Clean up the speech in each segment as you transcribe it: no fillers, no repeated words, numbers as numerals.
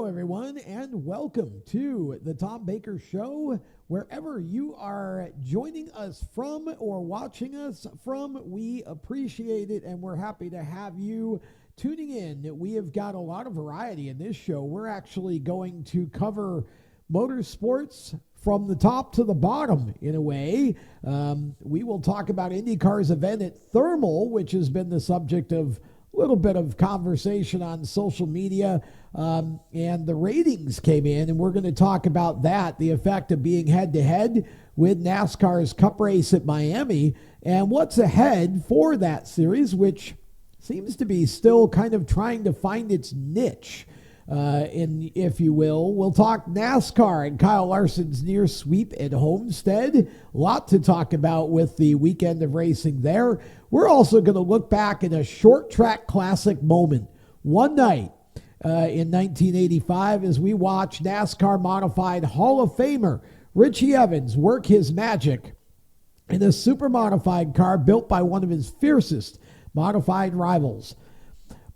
everyone, and welcome to the Tom Baker Show. Wherever you are joining us from or watching us from, we appreciate it, and we're happy to have you tuning in. We have got a lot of variety in this show. We're actually going to cover motorsports from the top to the bottom, in a way. We will talk about IndyCar's event at Thermal, which has been the subject of a little bit of conversation on social media, and the ratings came in, and we're going to talk about that, the effect of being head-to-head with NASCAR's Cup race at Miami, and what's ahead for that series, which seems to be still kind of trying to find its niche, if you will. We'll talk NASCAR and Kyle Larson's near sweep at Homestead. A lot to talk about with the weekend of racing there. We're also going to look back at a short track classic moment. One night in 1985 as we watch NASCAR modified Hall of Famer Richie Evans work his magic in a super modified car built by one of his fiercest modified rivals.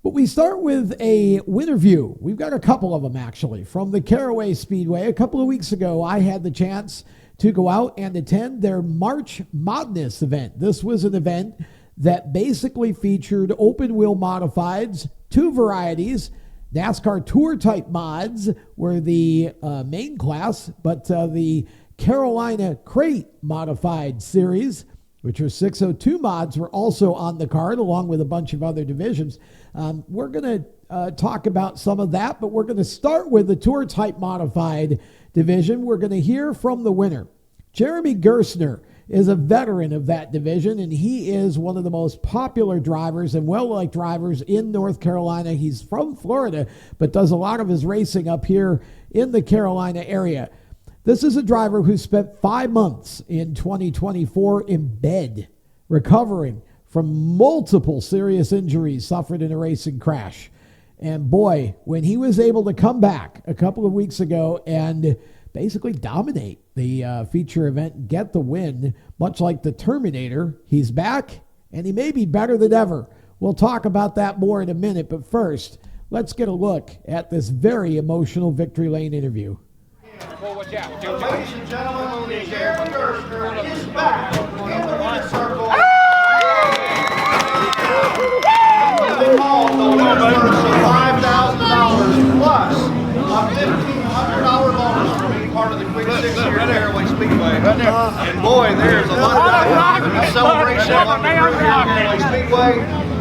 But we start with a winter view. We've got a couple of them, actually, from the Caraway Speedway. A couple of weeks ago, I had the chance to go out and attend their March Madness event. This was an event that basically featured open-wheel modifieds, two varieties. NASCAR Tour-type mods were the main class, but the Carolina Crate Modified Series, which are 602 mods, were also on the card, along with a bunch of other divisions. We're going to talk about some of that, but we're going to start with the Tour-type modified division. We're going to hear from the winner. Jeremy Gerstner is a veteran of that division, and he is one of the most popular drivers and well-liked drivers in North Carolina. He's from Florida, but does a lot of his racing up here in the Carolina area. This is a driver who spent 5 months in 2024 in bed, recovering from multiple serious injuries suffered in a racing crash. And boy, when he was able to come back a couple of weeks ago and basically dominate the feature event and get the win, much like the Terminator, he's back, and he may be better than ever. We'll talk about that more in a minute, but first, let's get a look at this very emotional Victory Lane interview. Ladies and gentlemen, Jeremy Gerstner is back in the winner's circle. The all worth $5,000 plus a $1,500 bonus for being part of the Quick 6-year Caraway Speedway. And boy, there's a lot of celebration on the Caraway Speedway.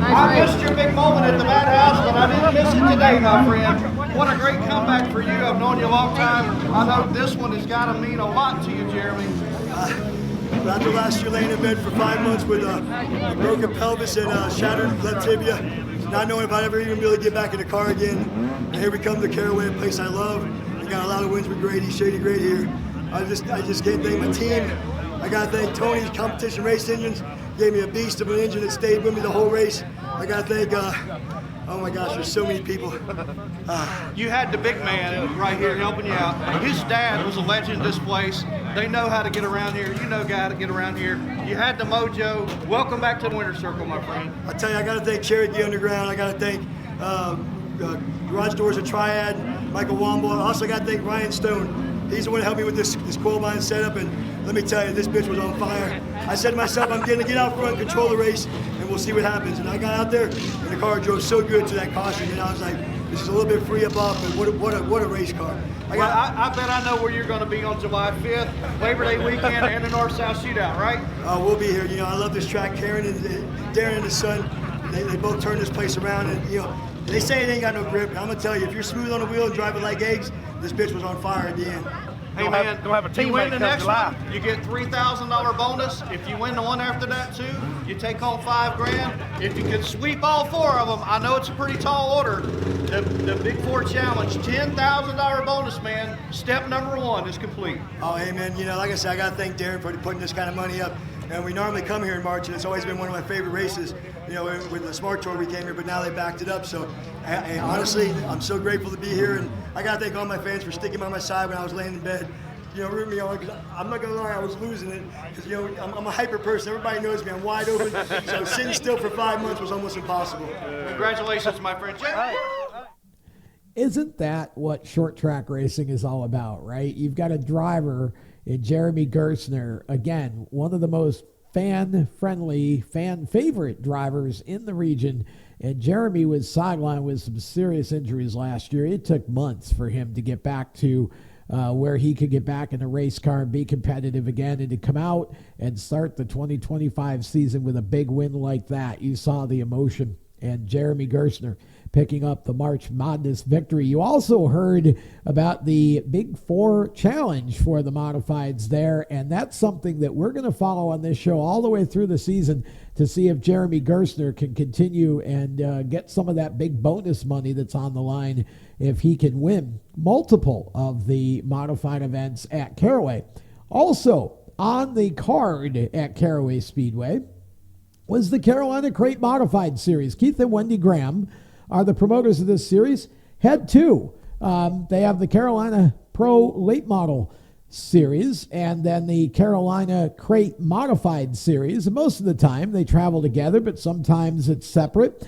I missed your big moment at the Madhouse, but I didn't miss it today, my friend. What a great comeback for you. I've known you a long time. I know this one has got to mean a lot to you, Jeremy. After last year laying in bed for 5 months with a broken pelvis and shattered left tibia, not knowing if I'd ever even be able to get back in the car again. And here we come to Caraway, a place I love. We got a lot of wins with Grady, Shady Great here. I just can't thank my team. I got to thank Tony's Competition Race Engines. Gave me a beast of an engine that stayed with me the whole race. I got to thank, oh my gosh, there's so many people. You had the big man right here helping you out. His dad was a legend in this place. They know how to get around here. You know how to get around here. You had the mojo. Welcome back to the winner's circle, my friend. I tell you, I got to thank Cherokee Underground. I got to thank Garage Doors of Triad, Michael Womble. I also got to thank Ryan Stone. He's the one that helped me with this coil mine setup, and let me tell you, this bitch was on fire. I said to myself, I'm going to get out front, control the race, and we'll see what happens. And I got out there, and the car drove so good to that caution, and I was like, this is a little bit free up off, but what a race car. I bet I know where you're going to be on July 5th, Labor Day weekend, and the North-South Shootout, right? We'll be here. You know, I love this track. Karen and Darren and his son, they both turned this place around, and you know, they say it ain't got no grip. I'm going to tell you, if you're smooth on the wheel and driving like eggs, this bitch was on fire at the end. Hey man, you win the next one, you get $3,000 bonus. If you win the one after that too, you take home $5,000. If you can sweep all 4 of them, I know it's a pretty tall order. The Big 4 Challenge, $10,000 bonus, man. Step number 1 is complete. Oh, hey man, you know, like I said, I got to thank Darren for putting this kind of money up. And we normally come here in March, and it's always been one of my favorite races. You know, with the Smart Tour we came here, but now they backed it up. So, honestly, I'm so grateful to be here, and I got to thank all my fans for sticking by my side when I was laying in bed. You know, rooting me on, because I'm not going to lie, I was losing it. Because, you know, I'm a hyper person. Everybody knows me. I'm wide open. So sitting still for 5 months was almost impossible. Congratulations, my friend. Isn't that what short track racing is all about, right? You've got a driver in Jeremy Gerstner, again, one of the most fan-friendly, fan-favorite drivers in the region. And Jeremy was sidelined with some serious injuries last year. It took months for him to get back to where he could get back in a race car and be competitive again, and to come out and start the 2025 season with a big win like that. You saw the emotion, and Jeremy Gerstner picking up the March Madness victory. You also heard about the Big Four Challenge for the modifieds there, and that's something that we're going to follow on this show all the way through the season to see if Jeremy Gerstner can continue and get some of that big bonus money that's on the line if he can win multiple of the modified events at Caraway. Also on the card at Caraway Speedway was the Carolina Crate Modified Series. Keith and Wendy Graham are the promoters of this series. Head to, they have the Carolina Pro Late Model Series and then the Carolina Crate Modified Series. And most of the time they travel together, but sometimes it's separate.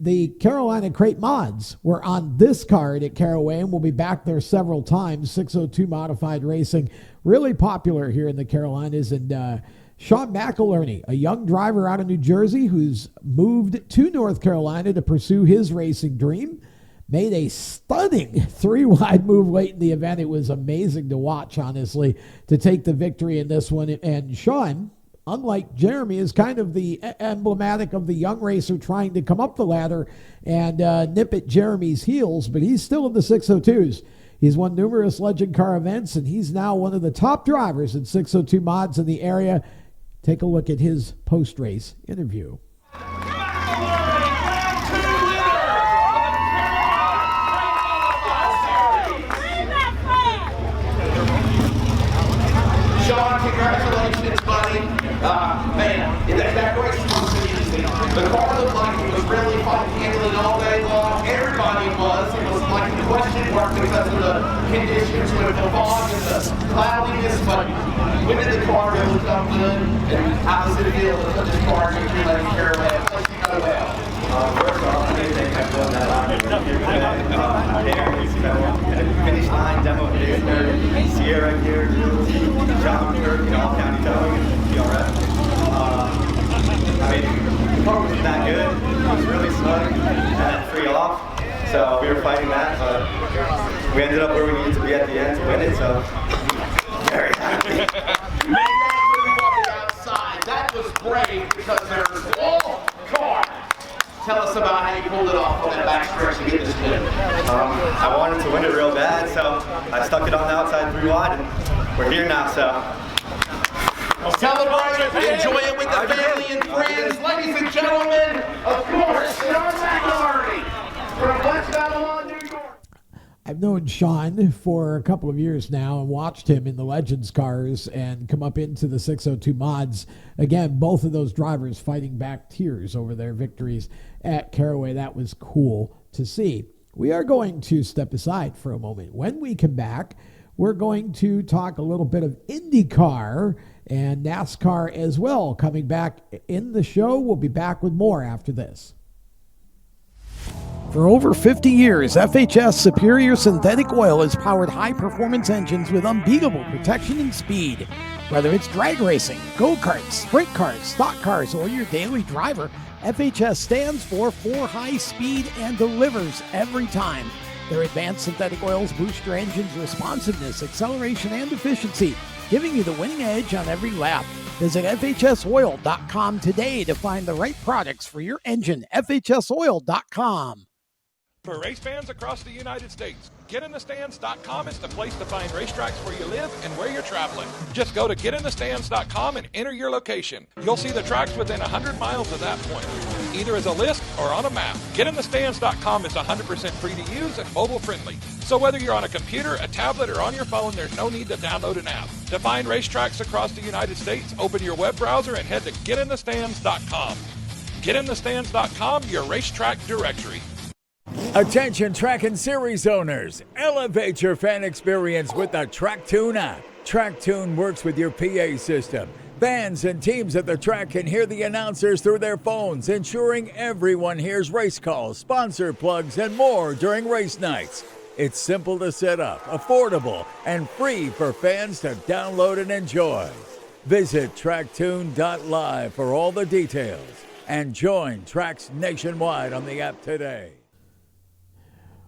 The Carolina Crate Mods were on this card at Caraway and will be back there several times. 602 Modified Racing, really popular here in the Carolinas. And Sean McIlerney, a young driver out of New Jersey who's moved to North Carolina to pursue his racing dream, made a stunning 3-wide move late in the event. It was amazing to watch, honestly, to take the victory in this one. And Sean, unlike Jeremy, is kind of the emblematic of the young racer trying to come up the ladder and nip at Jeremy's heels, but he's still in the 602s. He's won numerous Legend Car events, and he's now one of the top drivers in 602 mods in the area. Take a look at his post-race interview. Sean, congratulations, buddy. Man, that race was easy. The car looked like it was really fighting handling all day long. Everybody was. It was like a question mark because of the conditions with the fog and the cloudiness, but when did the car really come good? And how does it feel to put this car in your lane Caraway? Let's go well. First off, I think they kept doing that line finish line, demo here, Sierra here, John Kirk, all county towing, and PRF. I mean, the car wasn't that good. It was really snug and free off. So we were fighting that, but we ended up where we needed to be at the end to win it. So very happy. Made that move on the outside. That was brave because there's all car. Tell us about how you pulled it off on that back stretch to get this win. I wanted to win it real bad, so I stuck it on the outside 3 wide, and we're here now, so. Celebrate it, enjoy it with the family and friends. Ladies and gentlemen, of course, Sean McIlerney from West Babylon, New York. I've known Sean for a couple of years now and watched him in the Legends cars and come up into the 602 mods. Again, both of those drivers fighting back tears over their victories at Caraway. That was cool to see. We are going to step aside for a moment. When we come back, we're going to talk a little bit of IndyCar and NASCAR as well. Coming back in the show, we'll be back with more after this. For over 50 years, FHS Superior Synthetic Oil has powered high-performance engines with unbeatable protection and speed. Whether it's drag racing, go-karts, sprint cars, stock cars, or your daily driver, FHS stands for high speed and delivers every time. Their advanced synthetic oils boost your engine's responsiveness, acceleration, and efficiency, giving you the winning edge on every lap. Visit FHSoil.com today to find the right products for your engine. FHSoil.com. For race fans across the United States, GetInTheStands.com is the place to find racetracks where you live and where you're traveling. Just go to GetInTheStands.com and enter your location. You'll see the tracks within 100 miles of that point, either as a list or on a map. GetInTheStands.com is 100% free to use and mobile friendly. So whether you're on a computer, a tablet, or on your phone, there's no need to download an app. To find racetracks across the United States, open your web browser and head to GetInTheStands.com. GetInTheStands.com, your racetrack directory. Attention track and series owners, elevate your fan experience with the TrackTune app. TrackTune works with your PA system, Fans and teams at the track can hear the announcers through their phones, ensuring everyone hears race calls, sponsor plugs, and more during race nights. It's simple to set up, affordable, and free for fans to download and enjoy. Visit tracktune.live for all the details and join tracks nationwide on the app today.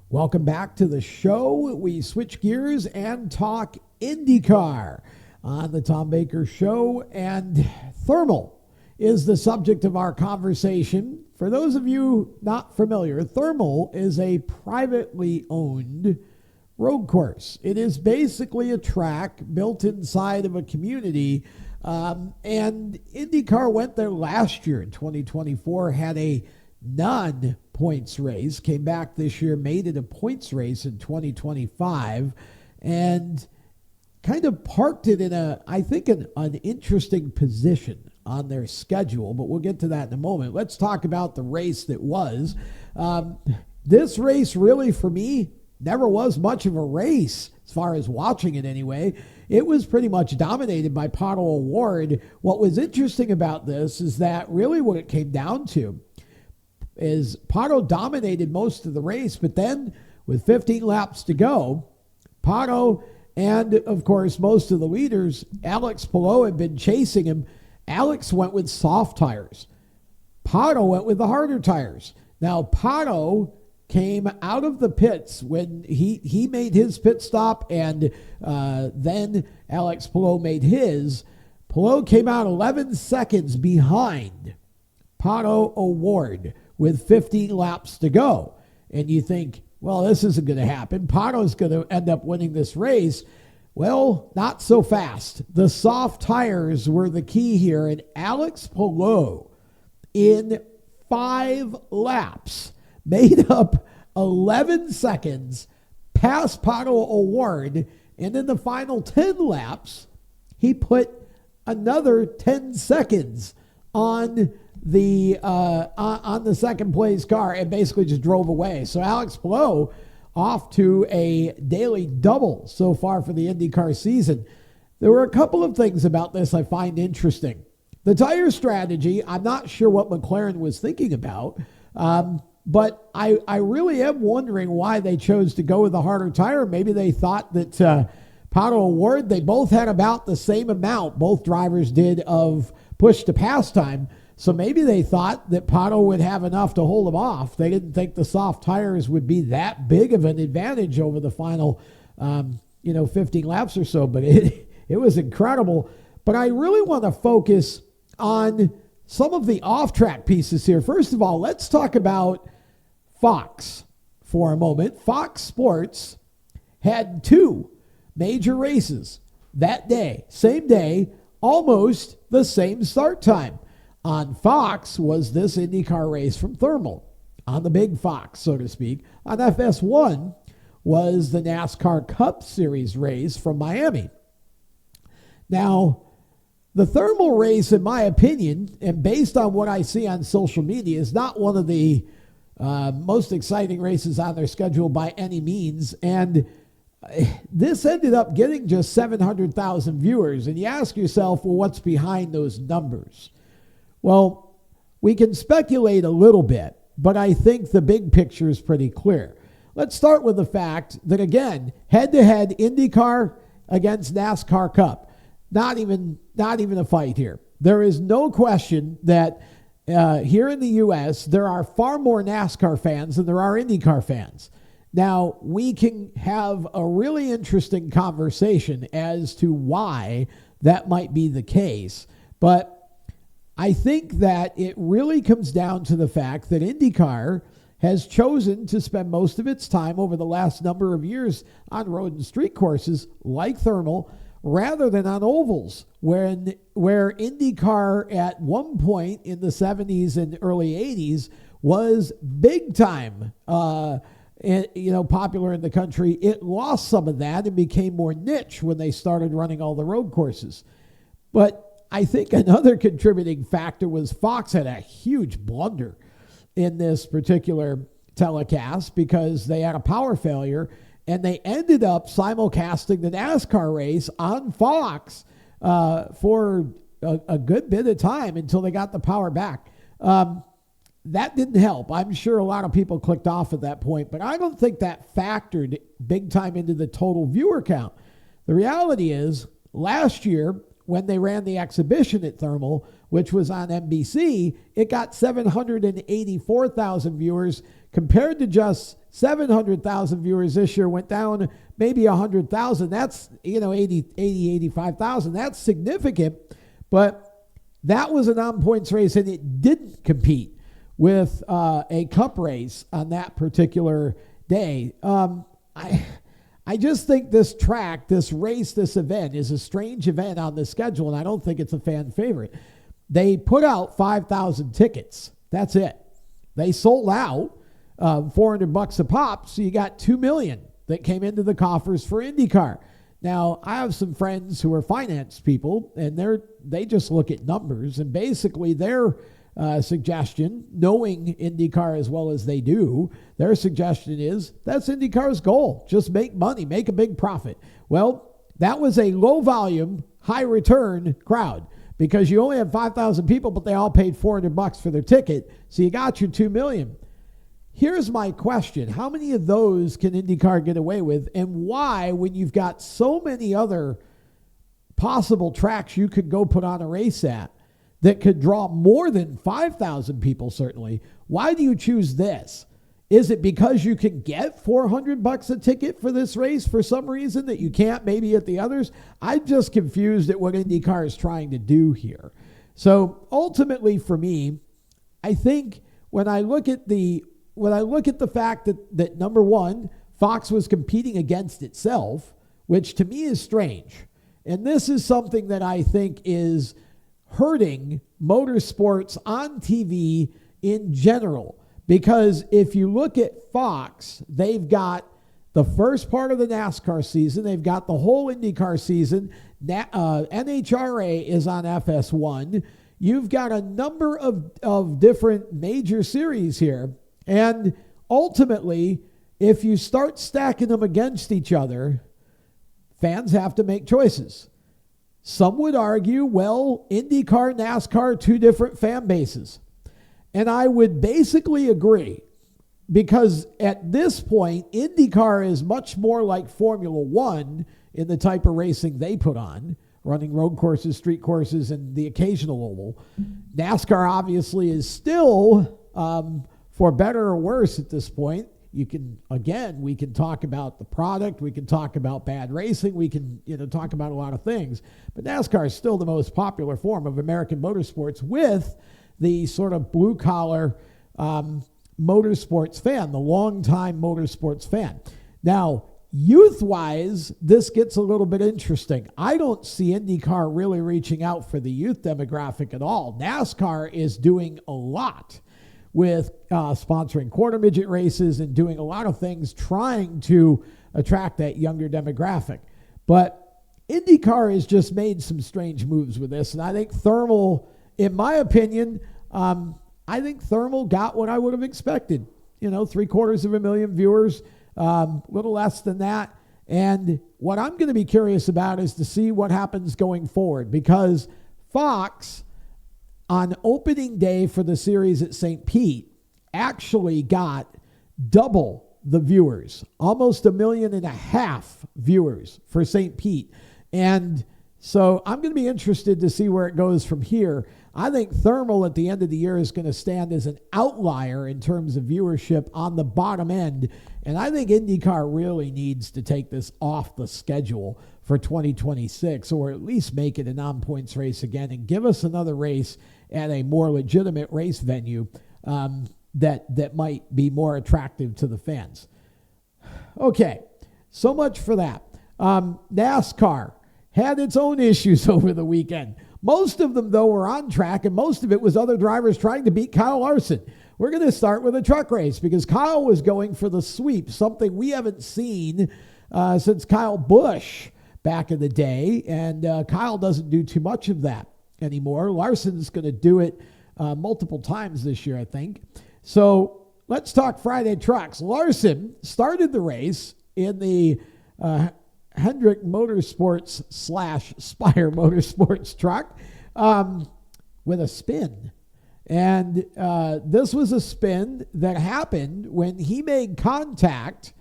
Welcome back to the show. We switch gears and talk IndyCar on the Tom Baker Show, and thermal is the subject of our conversation. For those of you not familiar, thermal is a privately owned road course. It is basically a track built inside of a community, and IndyCar went there last year in 2024, had a non-points race, came back this year, made it a points race in 2025, and kind of parked it in an interesting position on their schedule, but we'll get to that in a moment. Let's talk about the race that was. This race really, for me, never was much of a race as far as watching it anyway. It was pretty much dominated by Pato O'Ward. What was interesting about this is that really what it came down to is Pato dominated most of the race, but then with 15 laps to go, Pato and, of course, most of the leaders, Alex Palou, had been chasing him. Alex went with soft tires. Pato went with the harder tires. Now, Pato came out of the pits when he made his pit stop, and then Alex Palou made his. Palou came out 11 seconds behind Pato O'Ward with 15 laps to go. And you think, well, this isn't going to happen. Pato's going to end up winning this race. Well, not so fast. The soft tires were the key here, and Alex Palou, in 5 laps, made up 11 seconds, past Pato O'Ward, and in the final 10 laps, he put another 10 seconds on the second place car and basically just drove away. So Alex Palou off to a daily double so far for the IndyCar season. There were a couple of things about this I find interesting. The tire strategy, I'm not sure what McLaren was thinking about, but I really am wondering why they chose to go with the harder tire. Maybe they thought that Pato O'Ward, they both had about the same amount, both drivers did, of push to pass time. So maybe they thought that Pato would have enough to hold him off. They didn't think the soft tires would be that big of an advantage over the final, 15 laps or so. But it was incredible. But I really want to focus on some of the off-track pieces here. First of all, let's talk about Fox for a moment. Fox Sports had 2 major races that day, same day, almost the same start time. On Fox was this IndyCar race from Thermal, on the big Fox, so to speak. On FS1 was the NASCAR Cup Series race from Miami. Now, the Thermal race, in my opinion, and based on what I see on social media, is not one of the most exciting races on their schedule by any means. And this ended up getting just 700,000 viewers. And you ask yourself, well, what's behind those numbers? Well, we can speculate a little bit, but I think the big picture is pretty clear. Let's start with the fact that, again, head-to-head IndyCar against NASCAR Cup. Not even a fight here. There is no question that here in the U.S., there are far more NASCAR fans than there are IndyCar fans. Now, we can have a really interesting conversation as to why that might be the case, but I think that it really comes down to the fact that IndyCar has chosen to spend most of its time over the last number of years on road and street courses like Thermal rather than on ovals, where IndyCar at one point in the 70s and early 80s was big time popular in the country. It lost some of that and became more niche when they started running all the road courses. But I think another contributing factor was Fox had a huge blunder in this particular telecast because they had a power failure and they ended up simulcasting the NASCAR race on Fox for a good bit of time until they got the power back. That didn't help. I'm sure a lot of people clicked off at that point, but I don't think that factored big time into the total viewer count. The reality is, last year, when they ran the exhibition at Thermal, which was on NBC, it got 784,000 viewers compared to just 700,000 viewers this year, went down maybe 100,000. That's, 85,000. That's significant, but that was a non-points race, and it didn't compete with a cup race on that particular day. I just think this track, this race, this event is a strange event on the schedule, and I don't think it's a fan favorite. They put out 5,000 tickets. That's it. They sold out $400 a pop, so you got $2 million that came into the coffers for IndyCar. Now, I have some friends who are finance people, and they just look at numbers, and basically their suggestion, knowing IndyCar as well as they do, their suggestion is that's IndyCar's goal. Just make money, make a big profit. Well, that was a low volume, high return crowd because you only had 5,000 people, but they all paid $400 for their ticket. So you got your $2 million. Here's my question. How many of those can IndyCar get away with? And why, when you've got so many other possible tracks you could go put on a race at, that could draw more than 5,000 people, certainly. Why do you choose this? Is it because you can get $400 a ticket for this race for some reason that you can't maybe at the others? I'm just confused at what IndyCar is trying to do here. So ultimately for me, I think when I look at the fact that number one, Fox was competing against itself, which to me is strange. And this is something that I think is hurting motorsports on TV in general. Because if you look at Fox, they've got the first part of the NASCAR season. They've got the whole IndyCar season. NHRA is on FS1. You've got a number of different major series here. And ultimately, if you start stacking them against each other, fans have to make choices. Some would argue, well, IndyCar, NASCAR, two different fan bases. And I would basically agree because at this point, IndyCar is much more like Formula One in the type of racing they put on, running road courses, street courses, and the occasional oval. NASCAR obviously is still, for better or worse at this point, we can talk about the product. We can talk about bad racing. We can, talk about a lot of things. But NASCAR is still the most popular form of American motorsports with the sort of blue-collar motorsports fan, the long-time motorsports fan. Now, youth-wise, this gets a little bit interesting. I don't see IndyCar really reaching out for the youth demographic at all. NASCAR is doing a lot with sponsoring quarter midget races and doing a lot of things trying to attract that younger demographic. But IndyCar has just made some strange moves with this. And I think Thermal, in my opinion, I think Thermal got what I would have expected. 750,000 viewers, little less than that. And what I'm going to be curious about is to see what happens going forward because Fox, on opening day for the series at St. Pete, actually got double the viewers, almost 1.5 million viewers for St. Pete. And so I'm going to be interested to see where it goes from here. I think Thermal at the end of the year is going to stand as an outlier in terms of viewership on the bottom end. And I think IndyCar really needs to take this off the schedule for 2026, or at least make it a non-points race again and give us another race at a more legitimate race venue that might be more attractive to the fans. Okay, so much for that. NASCAR had its own issues over the weekend. Most of them, though, were on track, and most of it was other drivers trying to beat Kyle Larson. We're going to start with a truck race because Kyle was going for the sweep, something we haven't seen since Kyle Busch back in the day, and Kyle doesn't do too much of that anymore. Larson's going to do it multiple times this year, I think. So let's talk Friday trucks. Larson started the race in the Hendrick Motorsports / Spire Motorsports truck. with a spin. And this was a spin that happened when he made contact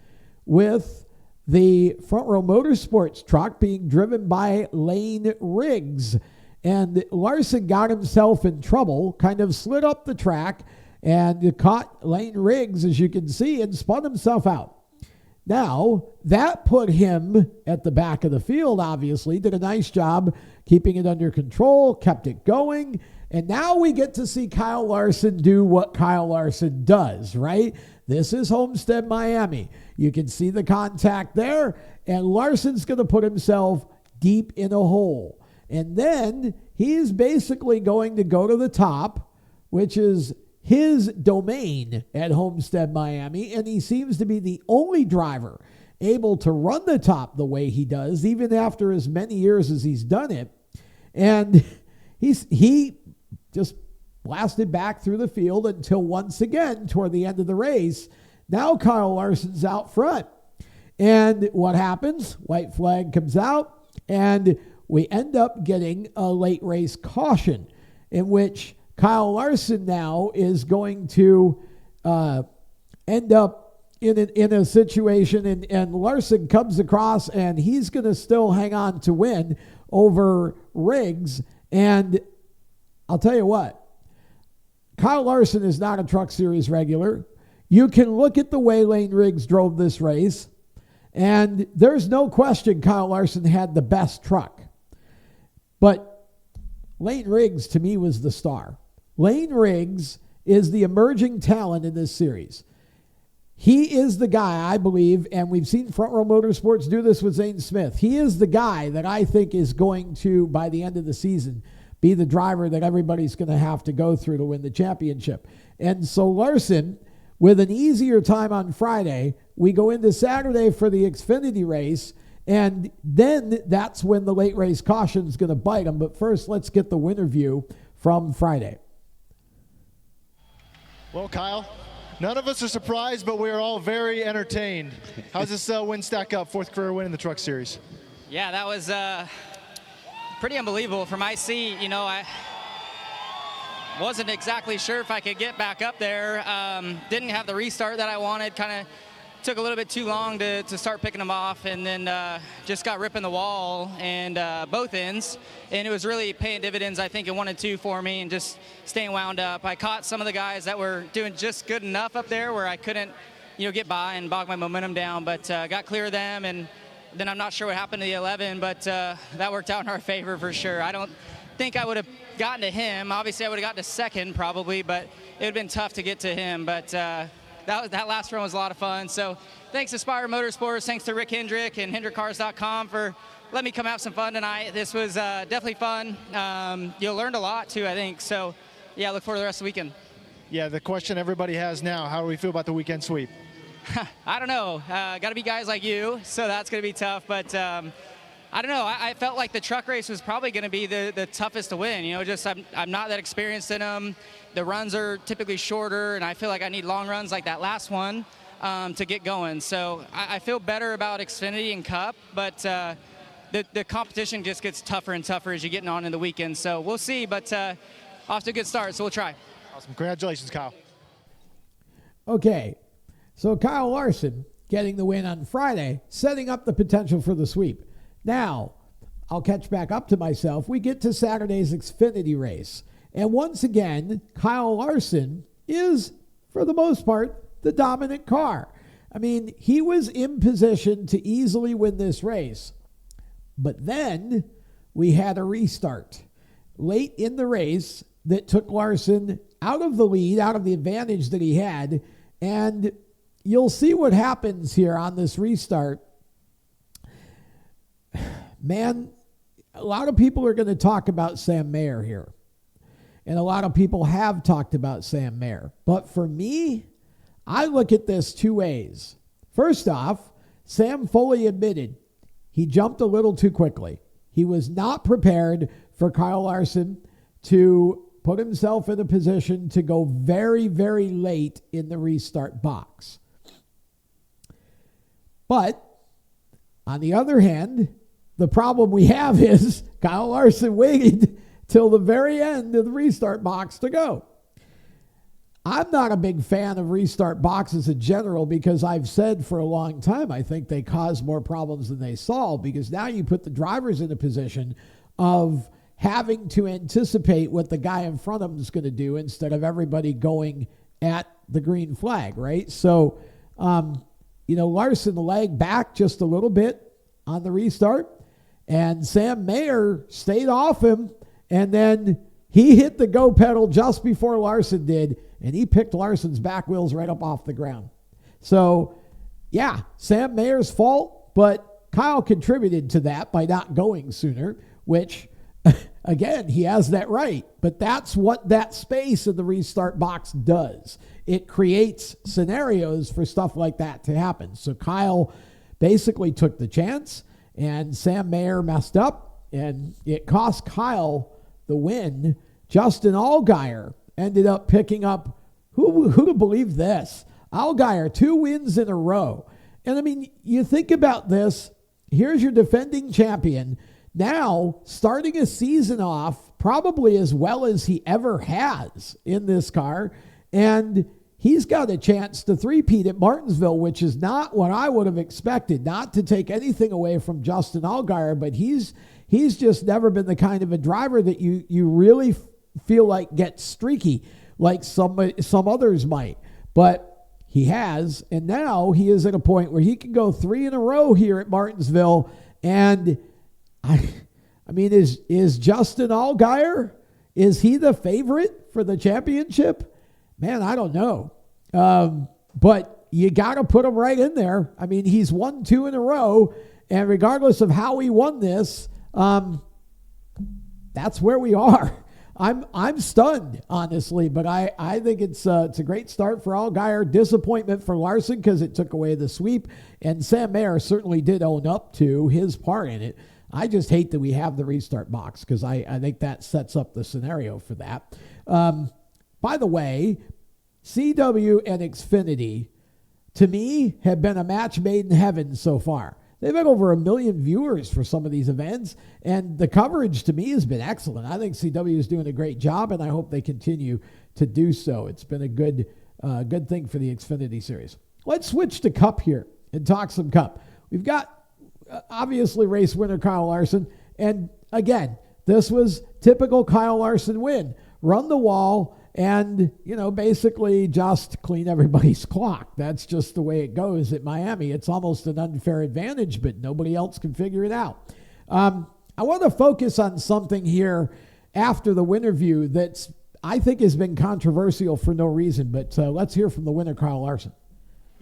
with the Front Row Motorsports truck being driven by Lane Riggs. And Larson got himself in trouble, kind of slid up the track and caught Lane Riggs, as you can see, and spun himself out. Now, that put him at the back of the field, obviously, did a nice job keeping it under control, kept it going, and now we get to see Kyle Larson do what Kyle Larson does, right? This is Homestead, Miami. You can see the contact there, and Larson's going to put himself deep in a hole. And then he's basically going to go to the top, which is his domain at Homestead, Miami, and he seems to be the only driver able to run the top the way he does, even after as many years as he's done it. And he just blasted back through the field until once again, toward the end of the race, now Kyle Larson's out front. And what happens? White flag comes out, and we end up getting a late race caution in which Kyle Larson now is going to end up in a situation, and Larson comes across, and he's going to still hang on to win over Riggs. And I'll tell you what, Kyle Larson is not a Truck Series regular. You can look at the way Lane Riggs drove this race, and there's no question Kyle Larson had the best truck. But Lane Riggs, to me, was the star. Lane Riggs is the emerging talent in this series. He is the guy, I believe, and we've seen Front Row Motorsports do this with Zane Smith. He is the guy that I think is going to, by the end of the season, be the driver that everybody's going to have to go through to win the championship. And so Larson, with an easier time on Friday, we go into Saturday for the Xfinity race, and then that's when the late race caution is going to bite him. But first, let's get the winner view from Friday. Well, Kyle, none of us are surprised, but we are all very entertained. How's this win stack up? Fourth career win in the Truck Series. Yeah, that was pretty unbelievable. From my seat, I wasn't exactly sure if I could get back up there. Didn't have the restart that I wanted. Kind of took a little bit too long to start picking them off, and then just got ripping the wall and both ends, and it was really paying dividends, I think, in 1 and 2 for me, and just staying wound up. I caught some of the guys that were doing just good enough up there where I couldn't get by and bog my momentum down, but got clear of them, and then I'm not sure what happened to the 11, but that worked out in our favor for sure. I don't think I would have gotten to him. Obviously, I would have gotten to second probably, but it would have been tough to get to him, but that last run was a lot of fun. So thanks to Spire Motorsports, thanks to Rick Hendrick and HendrickCars.com for letting me come have some fun tonight. This was definitely fun. You learned a lot too, I think. So yeah, look forward to the rest of the weekend. Yeah, the question everybody has now, how do we feel about the weekend sweep? I don't know. Got to be guys like you, so that's going to be tough. But I don't know. I felt like the truck race was probably going to be the toughest to win. Just I'm not that experienced in them. The runs are typically shorter, and I feel like I need long runs like that last one to get going. So I feel better about Xfinity and Cup, but the competition just gets tougher and tougher as you're getting on in the weekend. So we'll see, but off to a good start, so we'll try. Awesome. Congratulations, Kyle. Okay, so Kyle Larson getting the win on Friday, setting up the potential for the sweep. Now, I'll catch back up to myself. We get to Saturday's Xfinity race. And once again, Kyle Larson is, for the most part, the dominant car. I mean, he was in position to easily win this race. But then we had a restart late in the race that took Larson out of the lead, out of the advantage that he had. And you'll see what happens here on this restart. Man, a lot of people are going to talk about Sam Mayer here. And a lot of people have talked about Sam Mayer. But for me, I look at this two ways. First off, Sam fully admitted he jumped a little too quickly. He was not prepared for Kyle Larson to put himself in a position to go very, very late in the restart box. But on the other hand, the problem we have is Kyle Larson waited till the very end of the restart box to go. I'm not a big fan of restart boxes in general because I've said for a long time I think they cause more problems than they solve, because now you put the drivers in a position of having to anticipate what the guy in front of them is going to do instead of everybody going at the green flag, right? So, Larson lagged back just a little bit on the restart, and Sam Mayer stayed off him, and then he hit the go pedal just before Larson did, and he picked Larson's back wheels right up off the ground. So, yeah, Sam Mayer's fault, but Kyle contributed to that by not going sooner, which, again, he has that right. But that's what that space in the restart box does. It creates scenarios for stuff like that to happen. So Kyle basically took the chance, and Sam Mayer messed up, and it cost Kyle the win. Justin Allgaier ended up picking up, who'd have believed this? Allgaier, 2 wins in a row. And I mean, you think about this, here's your defending champion, now starting a season off probably as well as he ever has in this car, and he's got a chance to three-peat at Martinsville, which is not what I would have expected. Not to take anything away from Justin Allgaier, but he's just never been the kind of a driver that you really feel like gets streaky like some others might. But he has, and now he is at a point where he can go 3 in a row here at Martinsville. And I mean, is Justin Allgaier, is he the favorite for the championship? Man, I don't know. But you got to put him right in there. I mean, he's won 2 in a row, and regardless of how he won this, that's where we are. I'm stunned, honestly, but I think it's a great start for Allgaier. Disappointment for Larson because it took away the sweep, and Sam Mayer certainly did own up to his part in it. I just hate that we have the restart box because I think that sets up the scenario for that. By the way, CW and Xfinity, to me, have been a match made in heaven so far. They've had over 1 million viewers for some of these events, and the coverage to me has been excellent. I think CW is doing a great job, and I hope they continue to do so. It's been a good thing for the Xfinity series. Let's switch to Cup here and talk some Cup. We've got, obviously, race winner Kyle Larson, and again, this was typical Kyle Larson win. Run the wall and, basically just clean everybody's clock. That's just the way it goes at Miami. It's almost an unfair advantage, but nobody else can figure it out. I want to focus on something here after the winner view that's, I think, has been controversial for no reason, but let's hear from the winner, Kyle Larson.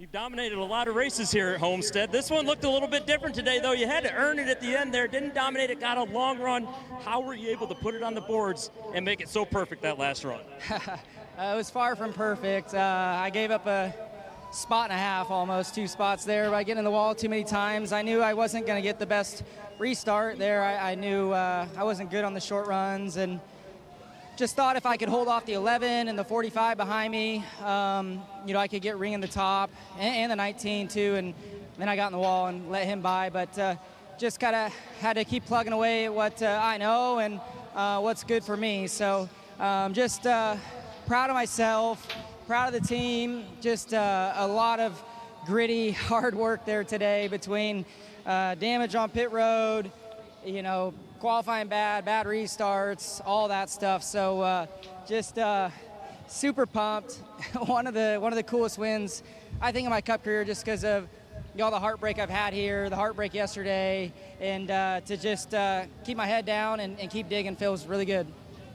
You've dominated a lot of races here at Homestead. This one looked a little bit different today, though. You had to earn it at the end there. Didn't dominate it, got a long run. How were you able to put it on the boards and make it so perfect that last run? It was far from perfect. I gave up a spot and a half, almost 2 spots there by getting in the wall too many times. I knew I wasn't going to get the best restart there. I knew I wasn't good on the short runs, and just thought if I could hold off the 11 and the 45 behind me, I could get Ring in the top and the 19 too, and then I got in the wall and let him by. But just kind of had to keep plugging away at what I know and what's good for me. So just proud of myself, proud of the team. Just a lot of gritty, hard work there today between damage on pit road, qualifying bad restarts, all that stuff. So just super pumped. one of the coolest wins, I think, in my Cup career, just because of all the heartbreak I've had here, the heartbreak yesterday, and to just keep my head down and keep digging feels really good.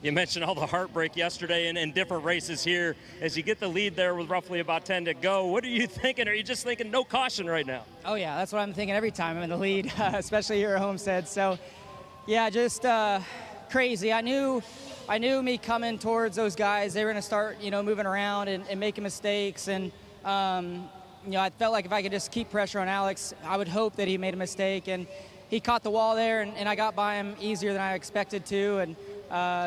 You mentioned all the heartbreak yesterday and different races here. As you get the lead there with roughly about 10 to go, what are you thinking? Are you just thinking no caution right now? Oh, yeah, that's what I'm thinking every time I'm in the lead, especially here at Homestead. So, yeah, just crazy. I knew me coming towards those guys, they were going to start, moving around and making mistakes. And, I felt like if I could just keep pressure on Alex, I would hope that he made a mistake. And he caught the wall there, and I got by him easier than I expected to. And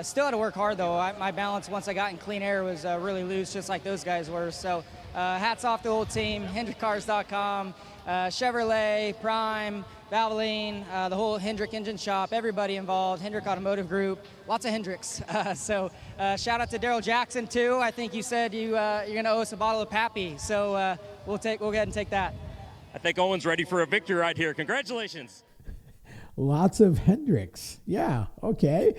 still had to work hard, though. My balance, once I got in clean air, was really loose, just like those guys were. So hats off to the whole team, HendrickCars.com, Chevrolet, Prime, Valvoline, the whole Hendrick engine shop, everybody involved, Hendrick Automotive Group, lots of Hendricks. So shout out to Daryl Jackson too. I think you said you're going to owe us a bottle of Pappy, so we'll go ahead and take that. I think Owen's ready for a victory right here. Congratulations. Lots of Hendricks. Yeah, okay.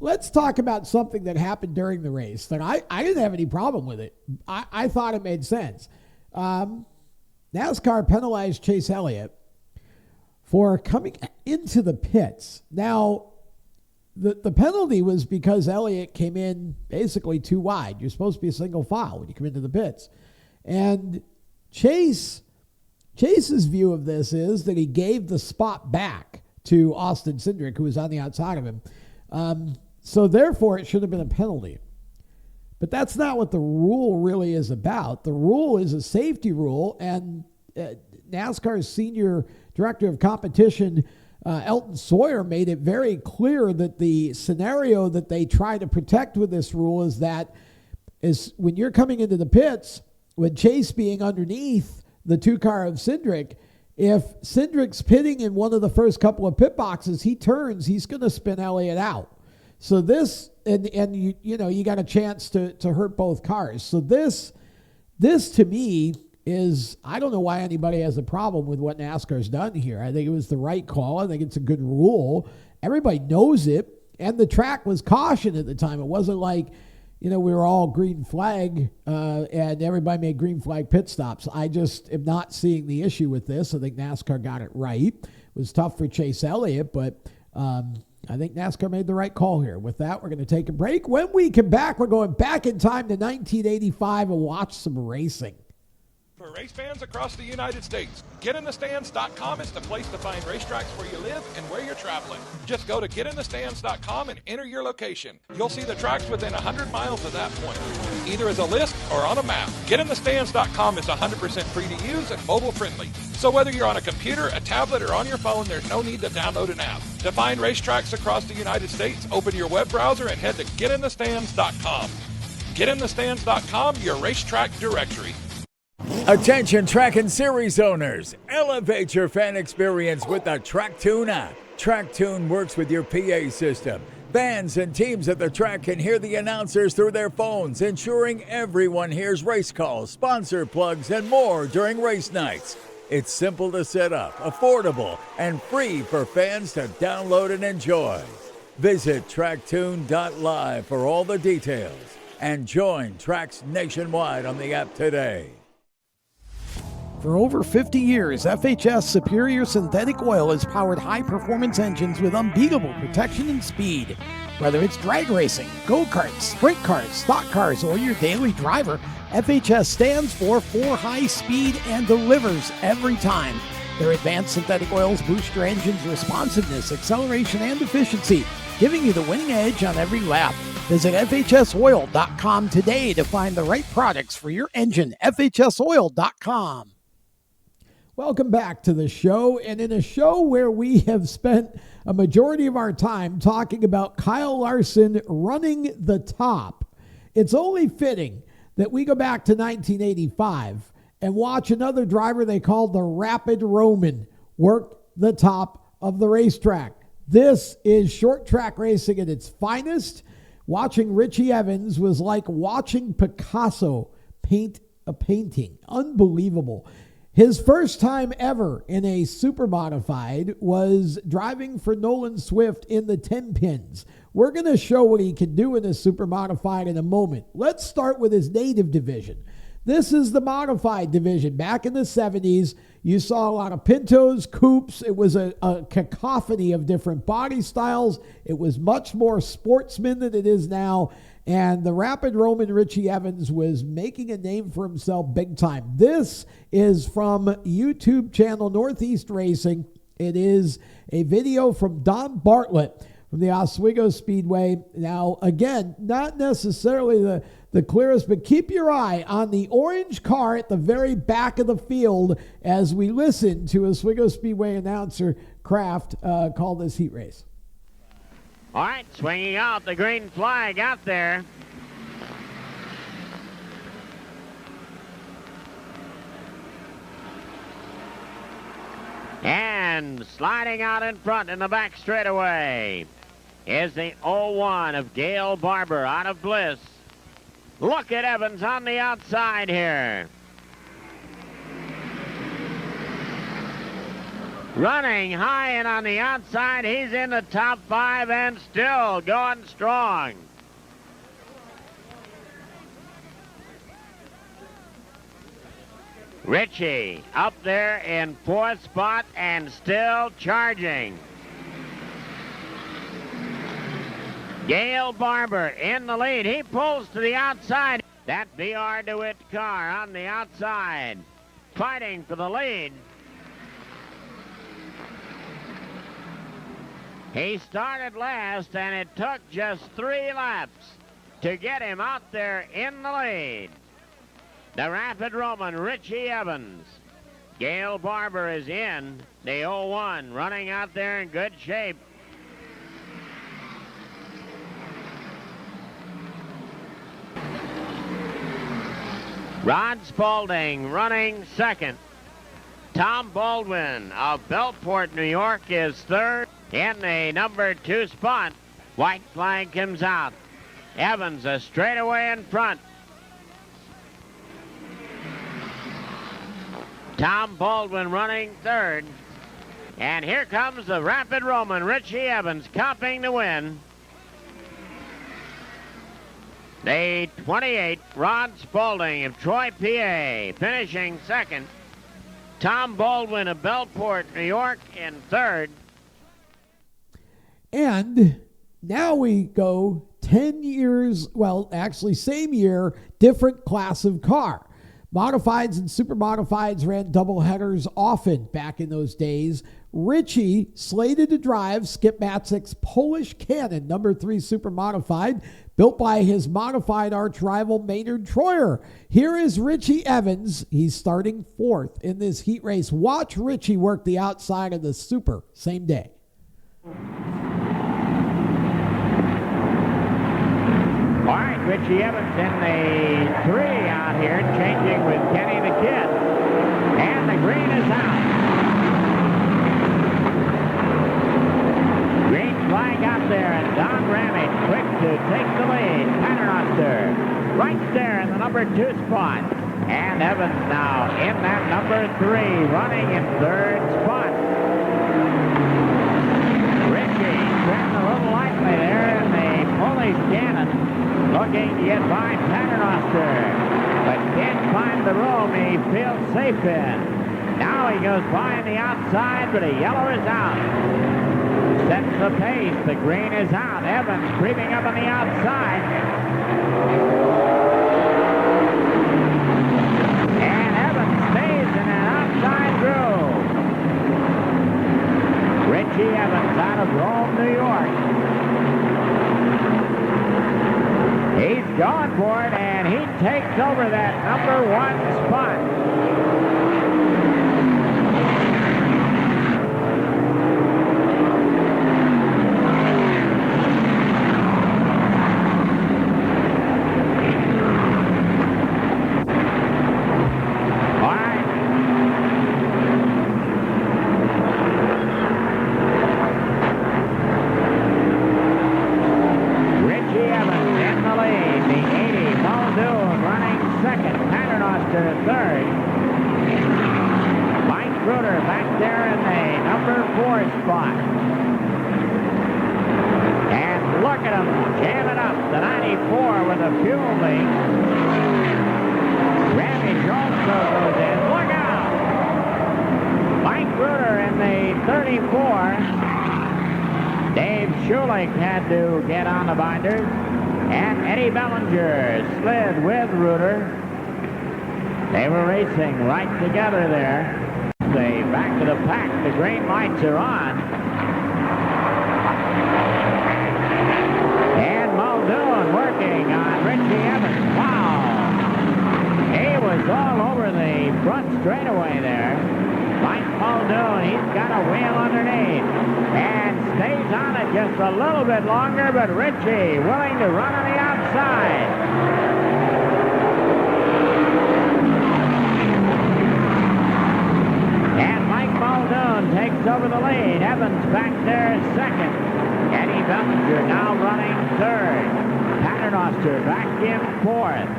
Let's talk about something that happened during the race that I didn't have any problem with it. I thought it made sense. NASCAR penalized Chase Elliott for coming into the pits. Now, the penalty was because Elliott came in basically too wide. You're supposed to be a single file when you come into the pits. And Chase's view of this is that he gave the spot back to Austin Cindric, who was on the outside of him. So therefore, it should have been a penalty. But that's not what the rule really is about. The rule is a safety rule, and NASCAR's senior director of competition, Elton Sawyer, made it very clear that the scenario that they try to protect with this rule is when you're coming into the pits, with Chase being underneath the two-car of Cindric, if Cindric's pitting in one of the first couple of pit boxes, he turns, he's going to spin Elliott out. So this, and you got a chance to hurt both cars. So this to me is, I don't know why anybody has a problem with what NASCAR's done here. I think it was the right call. I think it's a good rule. Everybody knows it, and the track was cautioned at the time. It wasn't like, we were all green flag and everybody made green flag pit stops. I just am not seeing the issue with this. I think NASCAR got it right. It was tough for Chase Elliott, but I think NASCAR made the right call here. With that, we're going to take a break. When we come back, we're going back in time to 1985 and watch some racing. For race fans across the United States, GetInTheStands.com is the place to find racetracks where you live and where you're traveling. Just go to GetInTheStands.com and enter your location. You'll see the tracks within 100 miles of that point, either as a list or on a map. GetInTheStands.com is 100% free to use and mobile friendly. So whether you're on a computer, a tablet, or on your phone, there's no need to download an app. To find racetracks across the United States, open your web browser and head to GetInTheStands.com. GetInTheStands.com, your racetrack directory. Attention track and series owners, elevate your fan experience with the TrackTune app. TrackTune works with your PA system. Fans and teams at the track can hear the announcers through their phones, ensuring everyone hears race calls, sponsor plugs, and more during race nights. It's simple to set up, affordable, and free for fans to download and enjoy. Visit tracktune.live for all the details and join tracks nationwide on the app today. For over 50 years, FHS Superior Synthetic Oil has powered high-performance engines with unbeatable protection and speed. Whether it's drag racing, go-karts, sprint cars, stock cars, or your daily driver, FHS stands for high speed and delivers every time. Their advanced synthetic oils boost your engine's responsiveness, acceleration, and efficiency, giving you the winning edge on every lap. Visit FHSoil.com today to find the right products for your engine. FHSoil.com. Welcome back to the show, and in a show where we have spent a majority of our time talking about Kyle Larson running the top, it's only fitting that we go back to 1985 and watch another driver they called the Rapid Roman work the top of the racetrack. This is short track racing at its finest. Watching Richie Evans was like watching Picasso paint a painting. Unbelievable. His first time ever in a super modified was driving for Nolan Swift in the 10 pins. We're going to show what he can do in a super modified in a moment. Let's start with his native division. This is the modified division. Back in the 70s, you saw a lot of Pintos, coupes. It was a cacophony of different body styles. It was much more sportsman than it is now. And the Rapid Roman Richie Evans was making a name for himself big time. This is from YouTube channel Northeast Racing. It is a video from Don Bartlett from the Oswego Speedway. Now, again, not necessarily the clearest, but keep your eye on the orange car at the very back of the field as we listen to Oswego Speedway announcer Kraft call this heat race. All right, swinging out the green flag out there. And sliding out in front in the back straightaway is the 01 of Gail Barber out of Bliss. Look at Evans on the outside here. Running high and on the outside, he's in the top 5 and still going strong. Ritchie up there in 4th spot and still charging. Gail Barber in the lead. He pulls to the outside. That BR DeWitt car on the outside, fighting for the lead. He started last, and it took just 3 laps to get him out there in the lead. The Rapid Roman, Richie Evans. Gail Barber is in the 01, running out there in good shape. Rod Spaulding running second. Tom Baldwin of Belport, New York is third in the number 2 spot. White flag comes out. Evans a straightaway in front. Tom Baldwin running third. And here comes the Rapid Roman, Richie Evans, copying the win. The 28, Rod Spaulding of Troy, PA, finishing second. Tom Baldwin of Belport, New York, in third. And now we go 10 years, well, actually same year, different class of car. Modifieds and super modifieds ran double headers often back in those days. Richie slated to drive Skip Matzek's Polish Cannon, number 3 super modified, built by his modified arch rival Maynard Troyer. Here is Richie Evans. He's starting 4th in this heat race. Watch Richie work the outside of the super same day. All right, Richie Evans in the 3 out here, changing with Kenny the Kid. And the green is out. Green flag out there, and Don Ramage quick to take the lead. Paternoster right there in the number 2 spot. And Evans now in that number 3, running in 3rd spot. Richie turned a little lightly there in the Polish Cannon, looking to get by Paternoster, but can't find the room he feels safe in. Now he goes by on the outside, but a yellow is out. Sets the pace. The green is out. Evans creeping up on the outside. And Evans stays in an outside groove. Richie Evans out of Rome, New York. He's going for it, and he takes over that number 1 spot. Had to get on the binders, and Eddie Bellinger slid with Reuter. They were racing right together there. They back to the pack. The green lights are on. And Muldoon working on Richie Evans. Wow! He was all over the front straightaway there. Mike Muldoon, he's got a wheel underneath. And stays on it just a little bit longer, but Richie willing to run on the outside. And Mike Muldoon Brown takes over the lead. Evans back there second. Eddie Bellinger now running third. Paternoster back in fourth.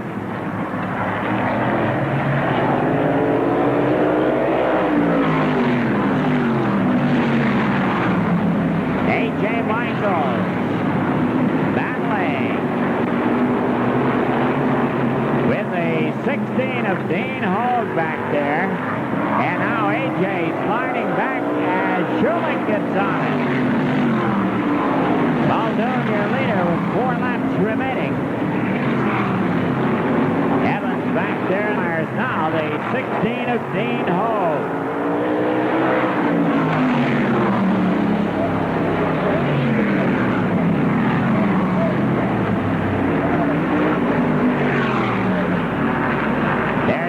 A.J. Michaels battling with the 16 of Dean Hogue back there. And now A.J. sliding back as Schulich gets on it. Muldoon, your leader, with 4 laps remaining. Evans back there. There's now the 16 of Dean Hogue.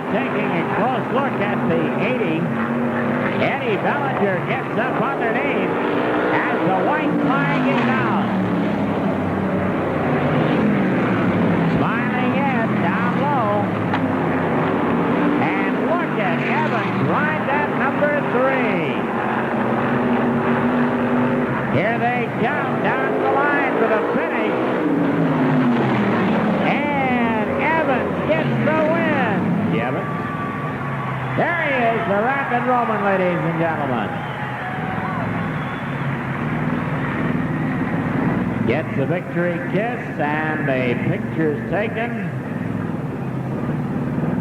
Taking a close look at the 80. Eddie Bellinger gets up underneath as the white flag is out. Smiling Ed down low. And look at Evans right at number 3. Here they come down the line for the finish. And Evans gets the win. There he is, the Rapid Roman, ladies and gentlemen. Gets the victory kiss and the picture's taken.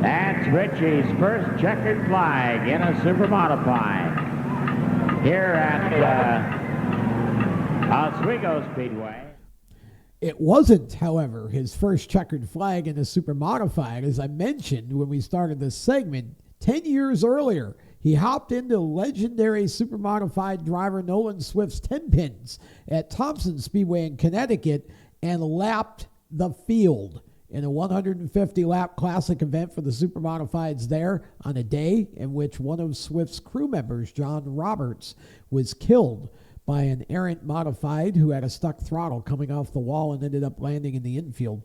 That's Richie's first checkered flag in a supermodified here at Oswego Speedway. It wasn't, however, his first checkered flag in a supermodified. As I mentioned when we started this segment, 10 years earlier, he hopped into legendary supermodified driver Nolan Swift's 10 pins at Thompson Speedway in Connecticut and lapped the field in a 150-lap classic event for the supermodifieds there on a day in which one of Swift's crew members, John Roberts, was killed by an errant modified who had a stuck throttle coming off the wall and ended up landing in the infield.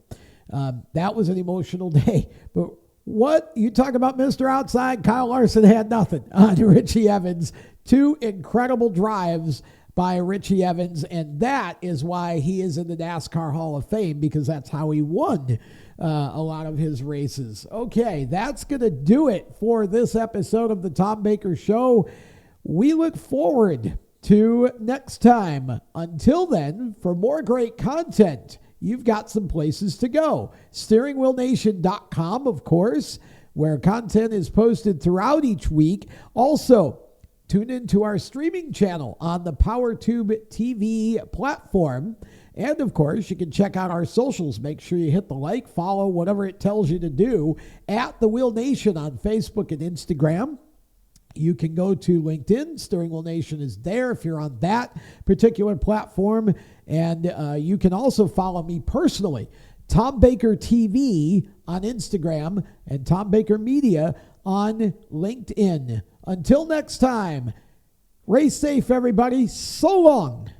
That was an emotional day. But what you talk about, Mr. Outside? Kyle Larson had nothing on Richie Evans. 2 incredible drives by Richie Evans, and that is why he is in the NASCAR Hall of Fame, because that's how he won a lot of his races. Okay, that's going to do it for this episode of the Tom Baker Show. We look forward to next time. Until then, for more great content, you've got some places to go. SteeringWheelNation.com, of course, where content is posted throughout each week. Also, tune into our streaming channel on the PowerTube TV platform. And, of course, you can check out our socials. Make sure you hit the like, follow, whatever it tells you to do, at The Wheel Nation on Facebook and Instagram. You can go to LinkedIn. Steering Wheel Nation is there if you're on that particular platform. And you can also follow me personally, Tom Baker TV on Instagram and Tom Baker Media on LinkedIn. Until next time, race safe, everybody. So long.